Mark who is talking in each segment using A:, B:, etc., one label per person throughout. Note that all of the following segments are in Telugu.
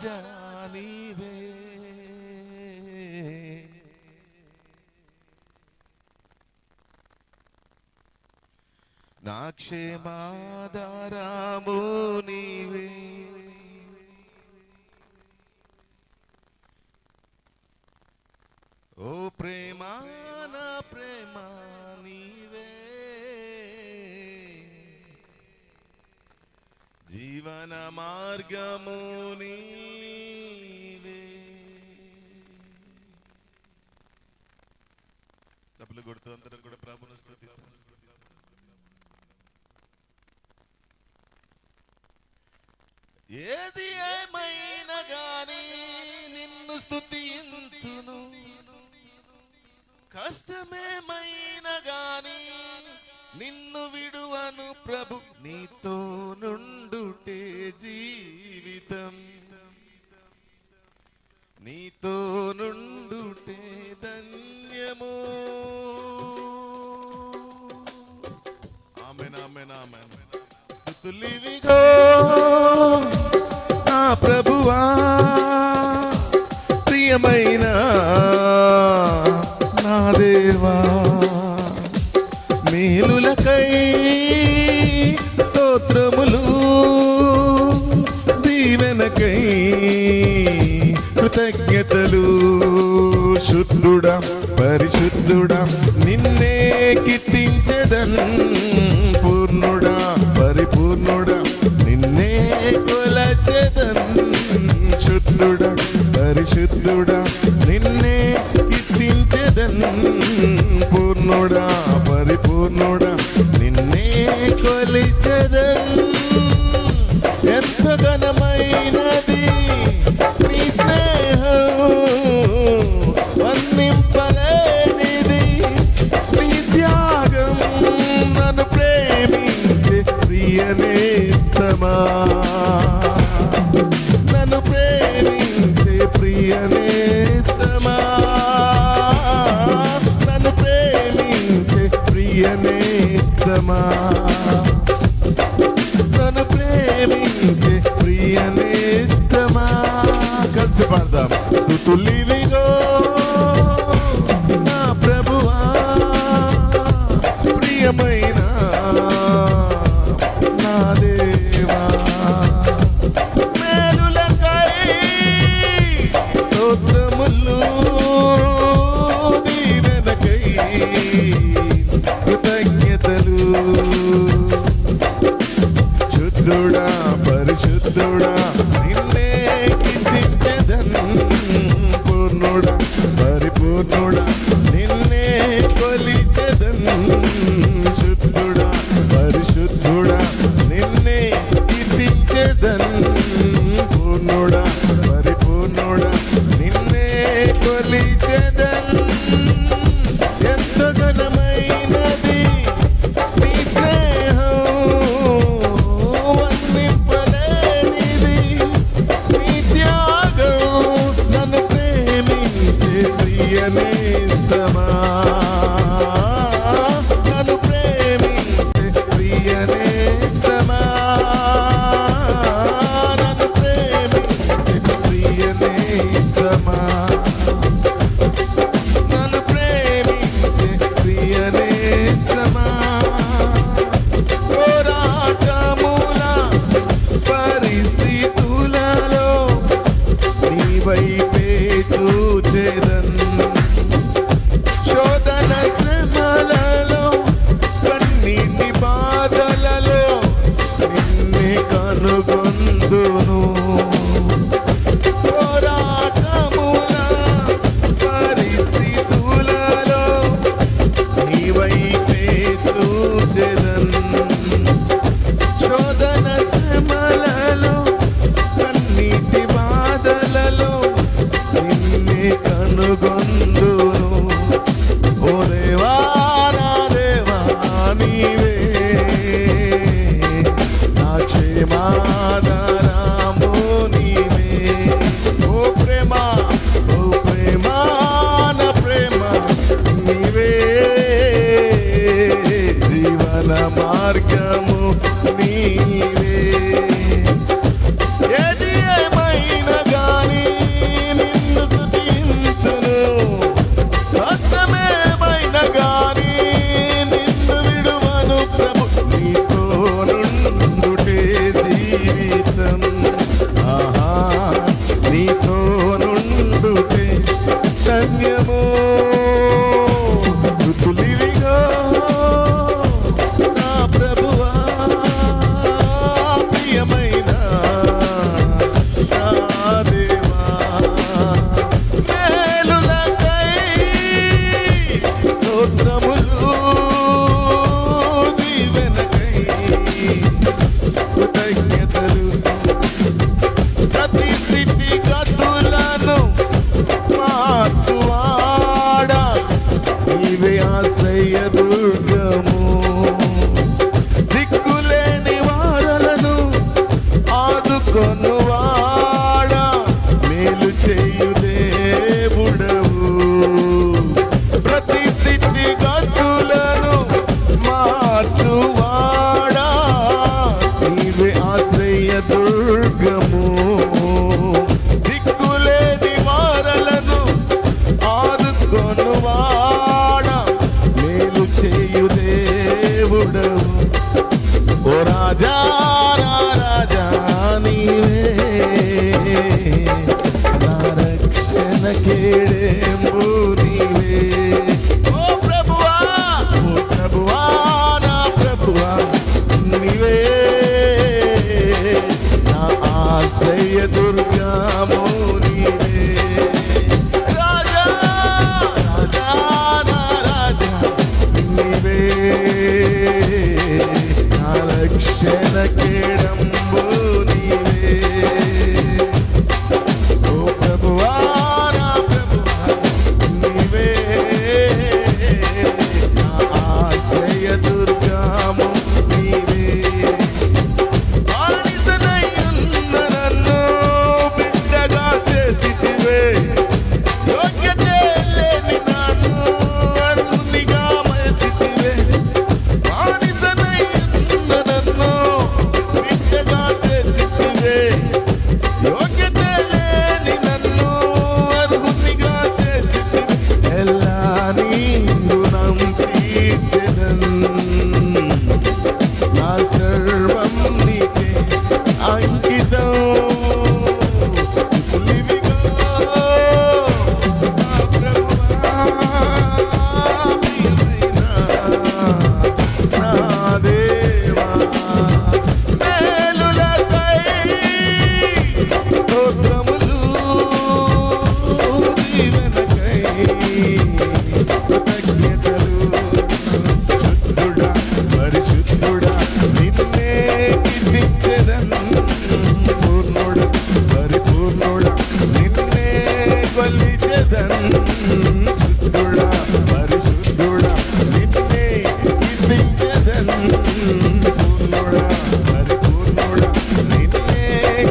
A: రాజా నీవే, నా క్షేమాధారము నీవే, ఓ ప్రేమ నా ప్రేమ నీవే, జీవన మార్గము నీవే. చప్పట్లు కొడుతూ అందరం కూడా ప్రభువును స్తుతిద్దాం. ఏది ఏమైనా గాని నిన్ను స్తుతింతును, కష్టమేమైనా గాని నిన్ను విడువను ప్రభు, నీతో నుండుటే జీవితం, నీతో నుండుటే ధన్యము. ఆమేన్ ఆమేన్ ఆమేన్. స్తుతులివిగో నా ప్రభువా, ప్రియమైన నా దేవా, మేలులకై స్తోత్రములు, దీవెనకై కృతజ్ఞతలు. శుద్ధుడా పరిశుద్ధుడా నిన్నే కీర్తించెదన్, పూర్ణుడా పరిపూర్ణుడా నిన్నే కొలచెదన్. శుద్ధుడా పరిశుద్ధుడా నిన్నే కీర్తించెదన్, పూర్ణుడా పరిపూర్ణుడా నిన్నే కొలిచెదన్. ఎంత ఘనమైనది నీ స్నేహం, వర్ణింపలేనిది నీ త్యాగం, నన్ను ప్రేమించే ప్రియనేస్తమా, నన్ను ప్రేమించే ప్రియనేస్తమా, నన్ను ప్రేమించే ప్రియనేస్తమా, నన్ను ప్రేమించే ప్రియనేస్తమా. కలిసి పాడదాం. స్తుతులివిగో నా ప్రభువా, ప్రియమైన నా దేవా, మేలులకై స్తోత్రములు, దీవెనకై కృతజ్ఞతలు. శుద్ధుడా పరిశుద్ధుడా నిన్నే కీర్తించెదన్, పూర్ణుడా పరిపూర్ణుడా నిన్నే కొలిచెదన్. శుద్ధుడా పరిశుద్ధుడా నిన్నే కీర్తించెదన్, పూర్ణుడా పరిపూర్ణుడా నిన్నే కొలిచెదన్. ఎంత ఘనమైనది నీ స్నేహం, వర్ణింపలేనిది నీ త్యాగం, నన్ను ప్రేమించే ప్రియనేస్తమా, నన్ను ప్రేమించే ప్రియనేస్తమా, నన్ను ప్రేమించే ప్రియనేస్తమా, నన్ను ప్రేమించే ప్రియనేస్తమా. పోరాటముల పరిస్థితులలో నీ వైపే చూచెదన్, శోధన శ్రమలలో కన్నీటి బాధలలో నిన్నే కనుగొందును. పోరాటముల పరిస్థితులలో నీ వైపే చూచెదన్, శోధన శ్రమలలో కన్నీటి బాధలలో నిన్నే కనుగొందును. ఓ దేవా నా దేవా నీవే, నా క్షేమాధారము నీవే, జీవితం ఆహా నీతో నుండుటే ధన్యమో స్తుతులివిగో నా ప్రభువా ప్రియమైన నా దేవా మేలులకై స్తోత్రములు దీవెనకై కృతజ్ఞతలు ప్రతి స్థితి గతులను మార్చువాడా నీవే ఆశ్రయ దుర్గము దిక్కులేని వారలను ఆదుకొనువాడా మేలు చేయు దేవుడవు ప్రతి స్థితి గతులను మార్చువాడా నీవే ఆశ్రయ దుర్గము దిక్కులేని వారలను ఆదుకొనువాడా మేలు చేయు దేవుడవు ఓ రాజా నా రాజా నీవే నా రక్షణ కేడెంబు నీవే ఓ ప్రభువా నా ప్రభువా నీవే నా ఆశ్రయ దుర్గము నీవే రాజా రాజా నా రాజా నీవే నా రక్షణ కేడంబు నీవే ఓ ప్రభువా నా ప్రభువా నీవే నా ఆశ్రయ దుర్గము నీవే బానిసనయ్యున్న నన్ను బిడ్డగా చేసితివే యోగ్యతే లేని నన్ను అర్హునిగా మలసితివే బానిసనయ్యున్న నన్ను బిడ్డగా చేసితివే యోగ్యతే లేని నన్ను అర్హునిగా చేసితివే ఎల్లా నీ రుణం తీర్చెదన్ నా సర్వం నీకే అంకితం స్తుతులివిగో నా ప్రభువా ప్రియమైన నా దేవా మేలులకై స్తోత్రములు దీవెనకై కృతజ్ఞతలు శుద్ధుడా పరిశుద్ధుడా నిన్నే కీర్తించెదన్ పూర్ణుడా పరిపూర్ణుడా నిన్నే కొలిచెదన్ శుద్ధుడా పరిశుద్ధుడా నిన్నే కీర్తించెదన్ పూర్ణుడా పరిపూర్ణుడా నిన్నే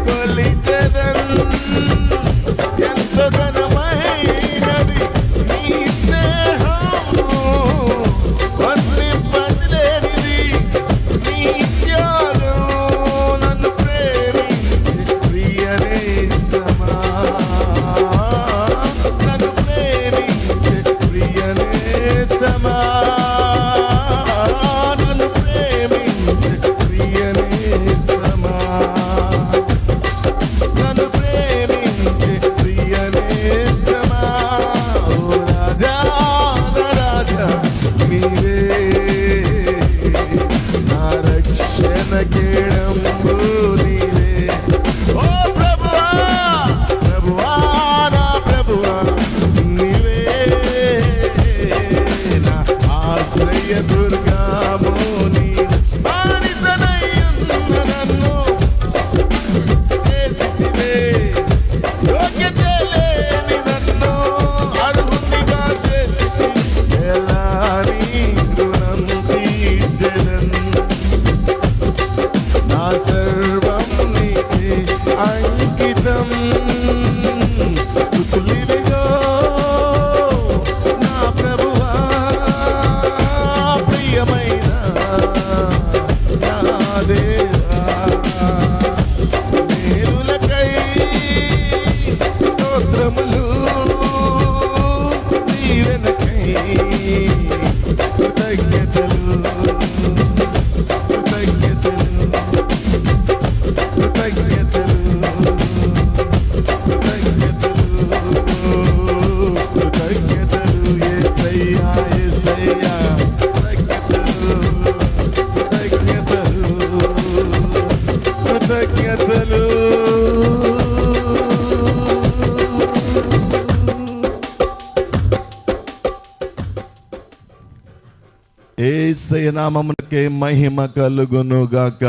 A: కొలిచెదన్ ఎంతో ఘనమైనది నీ స్నేహము వర్ణింపలేనిది నీ త్యాగం నన్ను ప్రేమించే ప్రియ నేస్తమా నన్ను ప్రేమించే ప్రియ నేస్తమా నన్ను ప్రేమించే ప్రియ నేస్తమా నన్ను ప్రేమించే ప్రియ నేస్తమా ఓ రాజా నా రాజా నీవే నా రక్షణ కేడంబు నీవే ఓ ప్రభువా ప్రభువా నా ప్రభువా నీవే నా ఆశ్రయ దుర్గము నీవే బానిసనయ్యున్న నన్ను చేసితివే యోగ్యతే లేని నన్ను అర్హునిగా చేసితివే ఎలా నీ రుణం తీర్చెదన్ నా సర్వం నీకే అంకితం స్తుతులివిగో నా ప్రభువా ప్రియమైన నా దేవా మేలులకై స్తోత్రములు దీవెనకై కృతజ్ఞతలు యేసయ్య నామమునకే మహిమ కలుగును గాక.